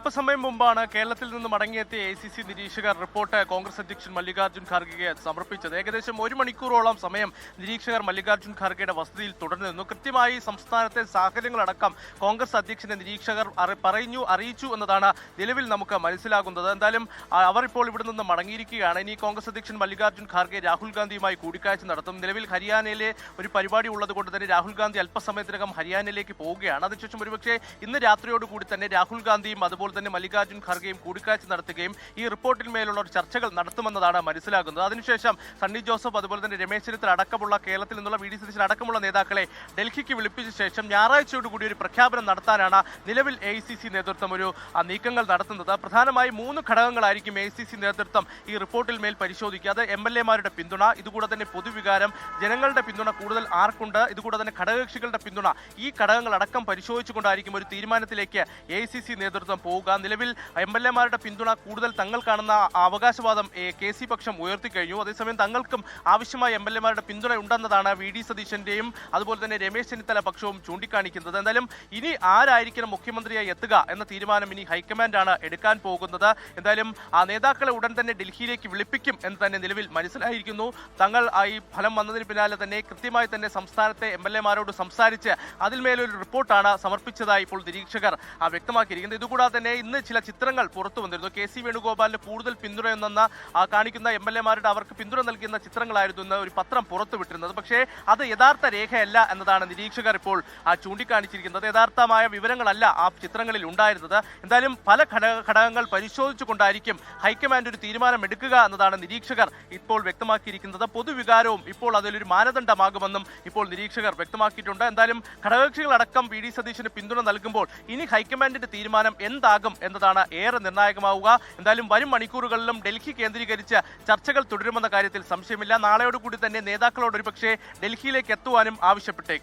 അല്പസമയം മുമ്പാണ് കേരളത്തിൽ നിന്ന് മടങ്ങിയെത്തിയ ACC നിരീക്ഷകർ റിപ്പോർട്ട് കോൺഗ്രസ് അധ്യക്ഷൻ മല്ലികാർജ്ജുൻ ഖാർഗെയെ സമർപ്പിച്ചത്. ഏകദേശം 1 മണിക്കൂറോളം സമയം നിരീക്ഷകർ മല്ലികാർജ്ജുൻ ഖാർഗെയുടെ വസതിയിൽ തുടർന്നിരുന്നു. കൃത്യമായി സംസ്ഥാനത്തെ സാഹചര്യങ്ങളടക്കം കോൺഗ്രസ് അധ്യക്ഷനെ നിരീക്ഷകർ അറിയിച്ചു എന്നതാണ് നിലവിൽ നമുക്ക് മനസ്സിലാകുന്നത്. എന്തായാലും അവർ ഇപ്പോൾ ഇവിടെ നിന്ന് മടങ്ങിയിരിക്കുകയാണ്. ഇനി കോൺഗ്രസ് അധ്യക്ഷൻ മല്ലികാർജ്ജുൻ ഖാർഗെ രാഹുൽ ഗാന്ധിയുമായി കൂടിക്കാഴ്ച നടത്തും. നിലവിൽ ഹരിയാനയിലെ ഒരു പരിപാടി ഉള്ളതുകൊണ്ട് തന്നെ രാഹുൽ ഗാന്ധി അല്പസമയത്തിനകം ഹരിയാനയിലേക്ക് പോവുകയാണ്. അതിനുശേഷം ഒരുപക്ഷെ ഇന്ന് രാത്രിയോടുകൂടി തന്നെ രാഹുൽ ഗാന്ധിയും അതുപോലെ തന്നെ മല്ലികാർജ്ജുൻ ഖാർഗെയും കൂടിക്കാഴ്ച നടത്തുകയും ഈ റിപ്പോർട്ടിന്മേലുള്ള ഒരു ചർച്ചകൾ നടത്തുമെന്നതാണ് മനസ്സിലാകുന്നത്. അതിനുശേഷം സണ്ണി ജോസഫ് അതുപോലെ തന്നെ രമേശ് ചെന്നിത്തല അടക്കമുള്ള കേരളത്തിൽ നിന്നുള്ള VD സതീശൻ അടക്കമുള്ള നേതാക്കളെ ഡൽഹിക്ക് വിളിപ്പിച്ച ശേഷം ഞായറാഴ്ചയോടുകൂടി ഒരു പ്രഖ്യാപനം നടത്താനാണ് നിലവിൽ AICC നേതൃത്വം ഒരു നീക്കങ്ങൾ നടത്തുന്നത്. പ്രധാനമായും 3 ഘടകങ്ങളായിരിക്കും AICC നേതൃത്വം ഈ റിപ്പോർട്ടിൽ മേൽ പരിശോധിക്കുക. അത് MLA-മാരുടെ പിന്തുണ, ഇതുകൂടെ തന്നെ പൊതുവികാരം, ജനങ്ങളുടെ പിന്തുണ കൂടുതൽ ആർക്കുണ്ട്, ഇതുകൂടെ തന്നെ ഘടകകക്ഷികളുടെ പിന്തുണ, ഈ ഘടകങ്ങളടക്കം പരിശോധിച്ചുകൊണ്ടായിരിക്കും ഒരു തീരുമാനത്തിലേക്ക് AICC നേതൃത്വം പോവുക. നിലവിൽ MLA-മാരുടെ പിന്തുണ കൂടുതൽ തങ്ങൾക്കാണെന്ന അവകാശവാദം KC പക്ഷം ഉയർത്തിക്കഴിഞ്ഞു. അതേസമയം തങ്ങൾക്കും ആവശ്യമായ MLA-മാരുടെ പിന്തുണ ഉണ്ടെന്നതാണ് VD സതീശന്റെയും അതുപോലെ തന്നെ രമേശ് ചെന്നിത്തല പക്ഷവും ചൂണ്ടിക്കാണിക്കുന്നത്. എന്തായാലും ഇനി ആരായിരിക്കണം മുഖ്യമന്ത്രിയായി എത്തുക എന്ന തീരുമാനം ഇനി ഹൈക്കമാൻഡാണ് എടുക്കാൻ പോകുന്നത്. എന്തായാലും ആ നേതാക്കളെ ഉടൻ തന്നെ ഡൽഹിയിലേക്ക് വിളിപ്പിക്കും എന്ന് തന്നെ നിലവിൽ മനസ്സിലായിരിക്കുന്നു. തങ്ങൾ ഈ ഫലം വന്നതിന് പിന്നാലെ തന്നെ കൃത്യമായി തന്നെ സംസ്ഥാനത്തെ MLA-മാരോട് സംസാരിച്ച് അതിന്മേലൊരു റിപ്പോർട്ടാണ് സമർപ്പിച്ചതായി ഇപ്പോൾ നിരീക്ഷകർ വ്യക്തമാക്കിയിരിക്കുന്നത്. ഇതുകൂടാതെ തന്നെ ഇന്ന് ചില ചിത്രങ്ങൾ പുറത്തു വന്നിരുന്നു. KC വേണുഗോപാലിന് കൂടുതൽ പിന്തുണയെന്ന കാണിക്കുന്ന MLA-മാരുടെ അവർക്ക് പിന്തുണ നൽകുന്ന ചിത്രങ്ങളായിരുന്നു ഇന്ന് ഒരു പത്രം പുറത്തുവിട്ടിരുന്നത്. പക്ഷേ അത് യഥാർത്ഥ രേഖയല്ല എന്നതാണ് നിരീക്ഷകർ ഇപ്പോൾ ചൂണ്ടിക്കാണിച്ചിരിക്കുന്നത്. യഥാർത്ഥമായ വിവരങ്ങളല്ല ആ ചിത്രങ്ങളിൽ ഉണ്ടായിരുന്നത്. എന്തായാലും പല ഘടകങ്ങൾ പരിശോധിച്ചുകൊണ്ടായിരിക്കും ഹൈക്കമാൻഡ് ഒരു തീരുമാനം എടുക്കുക എന്നതാണ് നിരീക്ഷകർ ഇപ്പോൾ വ്യക്തമാക്കിയിരിക്കുന്നത്. പൊതുവികാരവും ഇപ്പോൾ അതിലൊരു മാനദണ്ഡമാകുമെന്നും ഇപ്പോൾ നിരീക്ഷകർ വ്യക്തമാക്കിയിട്ടുണ്ട്. എന്തായാലും ഘടകകക്ഷികളടക്കം VD സതീശന് പിന്തുണ നൽകുമ്പോൾ ഇനി ഹൈക്കമാൻഡിന്റെ തീരുമാനം എന്താകും എന്നതാണ് ഏറെ നിർണായകമാവുക. എന്തായാലും വരും മണിക്കൂറുകളിലും ഡൽഹി കേന്ദ്രീകരിച്ച് ചർച്ചകൾ തുടരുമെന്ന കാര്യത്തിൽ സംശയമില്ല. നാളെയോടുകൂടി തന്നെ നേതാക്കളോട് ഒരുപക്ഷെ ഡൽഹിയിലേക്ക് എത്തുവാനും ആവശ്യപ്പെട്ടേക്കും.